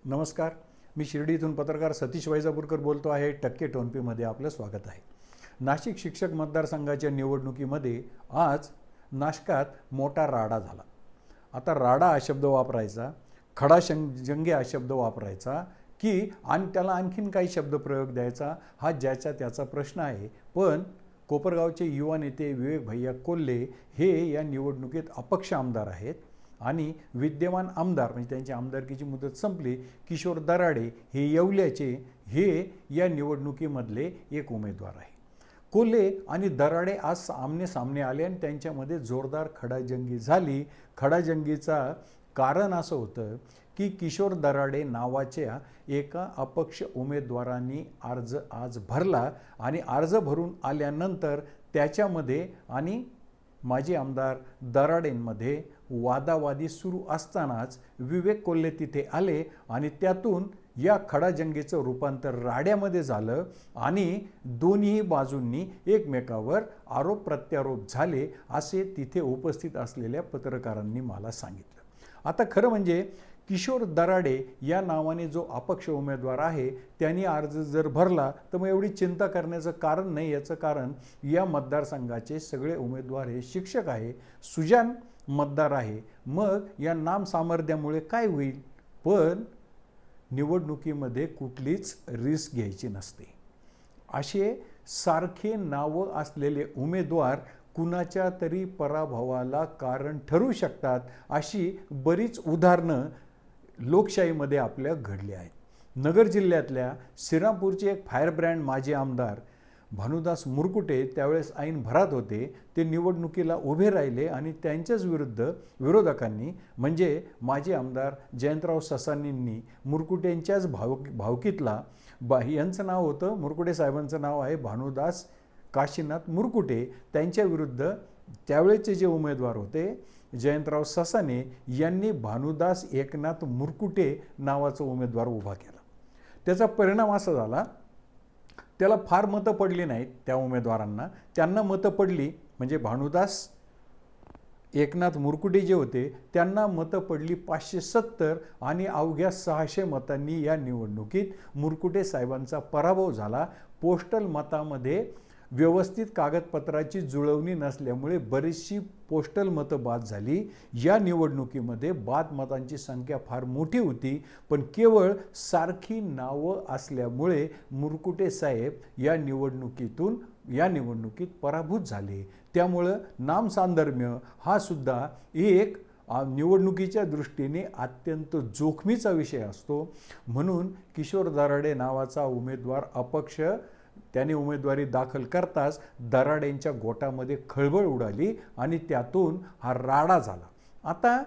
नमस्कार. मी शिर्डीतून पत्रकार सतीश वैजापूरकर बोलतो आहे. टक्के टोनपीमध्ये आपलं स्वागत आहे. नाशिक शिक्षक मतदारसंघाच्या निवडणुकीमध्ये आज नाशकात मोठा राडा झाला. आता राडा हा शब्द वापरायचा, जंगे हा शब्द वापरायचा की आणि त्याला आणखीन काही शब्द प्रयोग द्यायचा, हा ज्याचा त्याचा प्रश्न आहे. पण कोपरगावचे युवा नेते विवेक भैया कोल्हे हे या निवडणुकीत अपक्ष आमदार आहेत आणि विद्यमान आमदार म्हणजे त्यांची आमदारकीची मुदत संपली किशोर दराडे हे येवल्याचे हे या निवडणुकीमधले एक उमेदवार आहे. कोल्हे आणि दराडे आज आमने सामने आले आणि त्यांच्यामध्ये जोरदार खडाजंगी झाली. खडाजंगीचा कारण असं होतं की किशोर दराडे नावाच्या एका अपक्ष उमेदवारांनी अर्ज आज भरला आणि अर्ज भरून आल्यानंतर त्याच्यामध्ये आणि माजी आमदार दराडेंमध्ये वादावादी सुरू असतानाच विवेक कोल्हे तिथे आले आणि त्यातून या खडाजंगीचं रूपांतर राड्यामध्ये झालं आणि दोन्ही बाजूंनी एकमेकावर आरोप प्रत्यारोप झाले असे तिथे उपस्थित असलेल्या पत्रकारांनी मला सांगितलं. आता खरं म्हणजे किशोर दराडे या नावाने जो अपक्ष उमेदवार आहे त्यांनी अर्ज जर भरला तर मग एवढी चिंता करण्याचं कारण नाही. याचं कारण या मतदारसंघाचे सगळे उमेदवार हे शिक्षक आहे, सुजाण मतदार आहे. मग या नाम सामर्थ्यामुळे काय होईल? पण निवडणुकीमध्ये कुठलीच रिस्क घ्यायची नसते. असे सारखे नावं असलेले उमेदवार कुणाच्या तरी पराभवाला कारण ठरू शकतात. अशी बरीच उदाहरणं लोकशाहीमध्ये आपल्या घडली आहेत. नगर जिल्ह्यातल्या श्रीरामपूरचे एक फायर ब्रँड माजी आमदार भानुदास मुरकुटे त्यावेळेस ऐन भरात होते. ते निवडणुकीला उभे राहिले आणि त्यांच्याच विरुद्ध विरोधकांनी म्हणजे माजी आमदार जयंतराव ससानींनी मुरकुटेंच्याच भावकीतला यांचं नाव होतं, मुरकुटे साहेबांचं नाव आहे भानुदास काशीनाथ मुरकुटे, त्यांच्या विरुद्ध त्यावेळेचे जे उमेदवार होते जयंतराव ससाने यांनी भानुदास एकनाथ मुरकुटे नावाचा उमेदवार उभा केला. त्याचा परिणाम असा झाला, त्याला फार मतं पडली नाहीत त्या उमेदवारांना. त्यांना मतं पडली म्हणजे भानुदास एकनाथ मुरकुटे जे होते त्यांना मतं पडली 570 आणि अवघ्या 600 मतांनी या निवडणुकीत मुरकुटे साहेबांचा पराभव झाला. पोस्टल मतामध्ये व्यवस्थित कागदपत्राची जुळवणी नसल्यामुळे बरीचशी पोस्टल मतं बाद झाली. या निवडणुकीमध्ये बाद मतांची संख्या फार मोठी होती, पण केवळ सारखी नावं असल्यामुळे मुरकुटे साहेब या निवडणुकीत पराभूत झाले. त्यामुळं नामसांधर्म्य हा सुद्धा एक निवडणुकीच्या दृष्टीने अत्यंत जोखमीचा विषय असतो. म्हणून किशोर दराडे नावाचा उमेदवार अपक्ष त्याने उमेदवारी दाखल करताच दराडेंच्या गोटामध्ये खळबळ उडाली आणि त्यातून हा राडा झाला. आता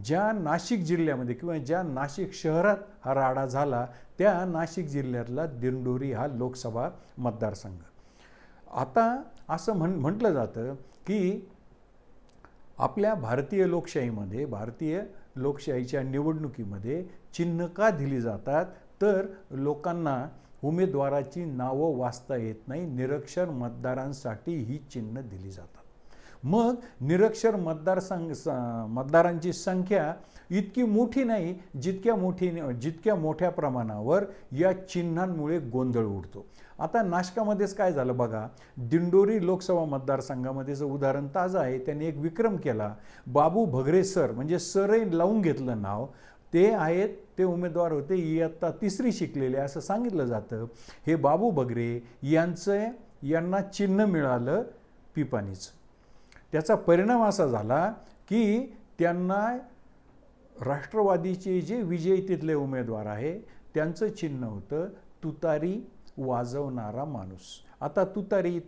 ज्या नाशिक जिल्ह्यामध्ये किंवा ज्या नाशिक शहरात हा राडा झाला त्या नाशिक जिल्ह्यातला दिंडोरी हा लोकसभा मतदारसंघ. आता असं म्हटलं जातं की आपल्या भारतीय लोकशाहीच्या निवडणुकीमध्ये चिन्ह का दिली जातात तर लोकांना उमेदवाराची नावं वाचता येत नाही. निरक्षर मतदारांसाठी ही चिन्ह दिली जातात. मग निरक्षर मतदारांची संख्या इतकी मोठी नाही जितक्या मोठ्या प्रमाणावर या चिन्हांमुळे गोंधळ उडतो. आता नाशकामध्येच काय झालं बघा. दिंडोरी लोकसभा मतदारसंघामध्येचं उदाहरण ताजं आहे. त्यांनी एक विक्रम केला. बाबू भगरे सर म्हणजे सरही लावून घेतलं नाव. ते उमेदवार होते इयत्ता 3री शिकलेले असं सांगितलं जातं. हे बाबू भगरे यांना चिन्ह मिळालं पिपाणीचं. त्याचा परिणाम असा झाला की त्यांना राष्ट्रवादीचे जे विजयी तिथले उमेदवार आहे त्यांचं चिन्ह होतं तुतारी वाजवणारा माणूस. आता तुतारी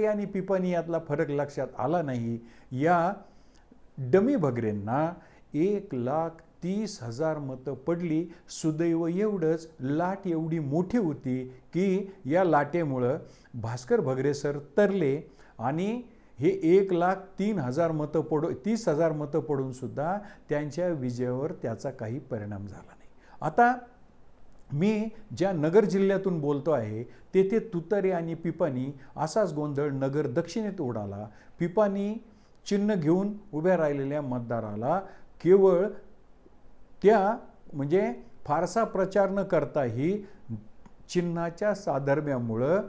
आणि पिपाणी यातला फरक लक्षात आला नाही. या डमी भगरेंना 1,30,000 मतं पडली. सुदैव एवढंच लाट एवढी मोठी होती की या लाटेमुळं भास्कर भगरे सर तरले आणि हे 1,03,000 मतं पडून सुद्धा त्यांच्या विजयावर त्याचा काही परिणाम झाला नाही. आता मी ज्या नगर जिल्ह्यातून बोलतो आहे तेथे तुतारी आणि पिपाणी असाच गोंधळ नगर दक्षिणेत उडाला. पिपाणी चिन्ह घेऊन उभ्या राहिलेल्या मतदाराला केवळ त्या म्हणजे फारसा प्रचार न करताही चिन्हाच्या साधर्म्यामुळं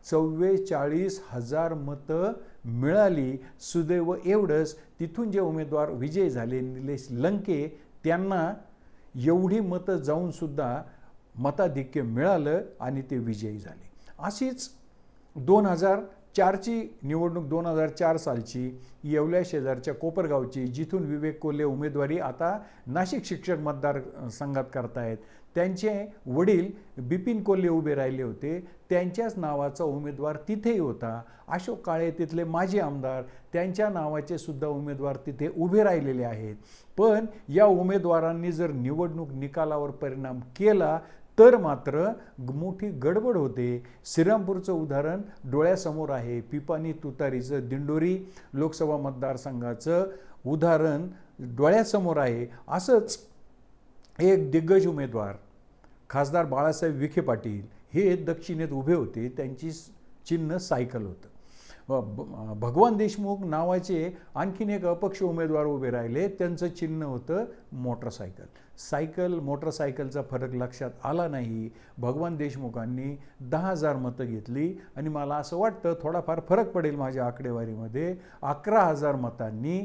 44,000 मतं मिळाली. सुदैव एवढंच, तिथून जे उमेदवार विजयी झाले निलेश लंके, त्यांना एवढी मतं जाऊनसुद्धा मताधिक्य मिळालं आणि ते विजयी झाले. अशीच 2004ची निवडणूक, 2004 सालची येवल्या शेजारच्या कोपरगावची, जिथून विवेक कोल्हे उमेदवारी आता नाशिक शिक्षक मतदारसंघात करतायत. त्यांचे वडील बिपिन कोल्हे उभे राहिले होते, त्यांच्याच नावाचा उमेदवार तिथेही होता. अशोक काळे तिथले माजी आमदार, त्यांच्या नावाचे सुद्धा उमेदवार तिथे उभे राहिलेले आहेत. पण या उमेदवारांनी जर निवडणूक निकालावर परिणाम केला तर मात्र मोठी गडबड होते. श्रीरामपूरचं उदाहरण डोळ्यासमोर आहे. पिपाणी तुतारीचं दिंडोरी लोकसभा मतदारसंघाचं उदाहरण डोळ्यासमोर आहे. असंच एक दिग्गज उमेदवार खासदार बाळासाहेब विखे पाटील हे दक्षिणेत उभे होते. त्यांची चिन्ह सायकल होतं. भगवान देशमुख नावाचे आणखीन एक अपक्ष उमेदवार उभे राहिले, त्यांचं चिन्ह होतं मोटरसायकल. सायकल मोटरसायकलचा फरक लक्षात आला नाही. भगवान देशमुखांनी 10,000 मतं घेतली आणि मला असं वाटतं थोडाफार फरक पडेल माझ्या आकडेवारीमध्ये. 11,000 मतांनी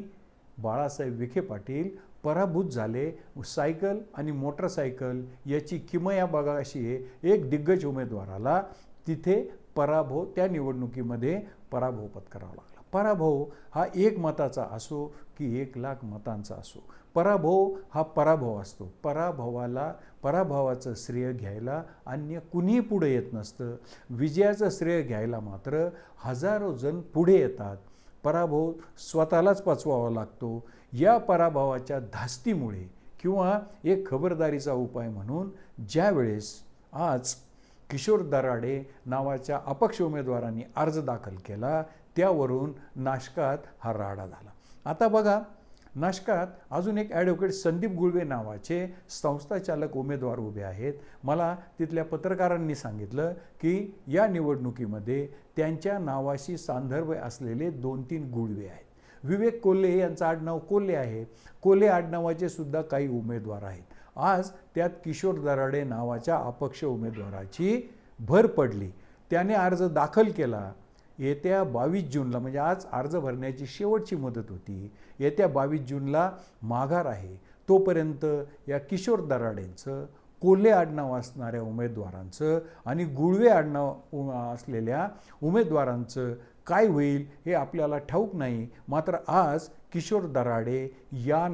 बाळासाहेब विखे पाटील पराभूत झाले. सायकल आणि मोटरसायकल याची किमया बघा अशी आहे. एक दिग्गज उमेदवाराला तिथे त्या निवडणुकीमध्ये पराभव पत्करावा लागला. पराभव हा 1 मताचा असो की 1,00,000 मतांचा असो, पराभव हा पराभव असतो. पराभवाचं श्रेय घ्यायला अन्य कुणीही पुढे येत नसतं. विजयाचं श्रेय घ्यायला मात्र हजारो जण पुढे येतात. पराभव स्वतःलाच पचवावा लागतो. या पराभवाच्या धास्तीमुळे किंवा एक खबरदारीचा उपाय म्हणून ज्यावेळेस आज किशोर दराडे नावाच्या अपक्ष उमेदवारांनी अर्ज दाखल केला, त्यावरून नाशकात हा राडा झाला. आता बघा, नाशकात अजून एक ॲडव्होकेट संदीप गुळवे नावाचे संस्थाचालक उमेदवार उभे आहेत. मला तिथल्या पत्रकारांनी सांगितलं की या निवडणुकीमध्ये त्यांच्या नावाशी सांदर्भ असलेले 2-3 गुळवे आहेत. विवेक कोल्हे यांचं आडनाव कोल्हे आहे. कोल्हे आडनावाचे सुद्धा काही उमेदवार आहेत. आज त्यात किशोर दराडे नावाच्या अपक्ष उमेदवाराची भर पडली. त्याने अर्ज दाखल केला. येत्या 22 जूनला, म्हणजे आज अर्ज भरण्याची शेवटची मुदत होती, येत्या 22 जूनला माघार आहे. तोपर्यंत या किशोर दराडेंचं, कोल्हे आडनाव असणाऱ्या उमेदवारांचं आणि गुळवे आडनाव असलेल्या उमेदवारांचं काय होईल हे आपल्याला ठाऊक नाही. मात्र आज किशोर दराडे या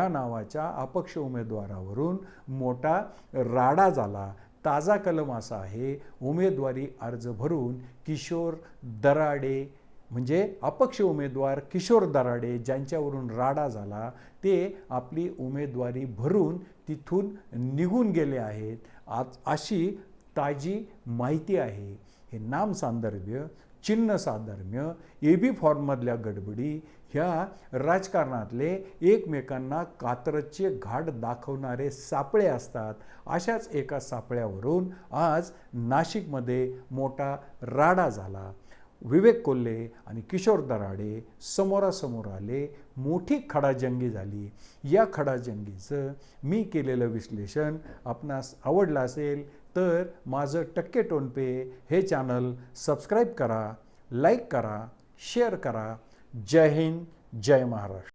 नावाच्या अपक्ष उमेदवारावरून मोठा राडा झाला. ताजा कलम असा आहे, उमेदवारी अर्ज भरून किशोर दराडे म्हणजे अपक्ष उमेदवार किशोर दराडे ज्यांच्यावरून राडा झाला, ते आपली उमेदवारी भरून तिथून निघून गेले आहेत. अशी ताजी माहिती आहे. हे नाम सांदर्भ्य, चिन्ह साधर्म्य, AB फॉर्ममधल्या गडबडी ह्या राजकारणातले एकमेकांना कात्रजचे घाट दाखवणारे सापळे असतात. अशाच एका सापळ्यावरून आज नाशिकमध्ये मोठा राडा झाला. विवेक कोल्हे आणि किशोर दराडे समोरासमोर आले. मोठी खडाजंगी झाली. या खडाजंगीचं मी केलेलं विश्लेषण आपणास आवडलं असेल तर माझं टक्के टोनपे हे चॅनल सबस्क्राईब करा, लाईक करा, शेअर करा. जय हिंद, जय महाराष्ट्र.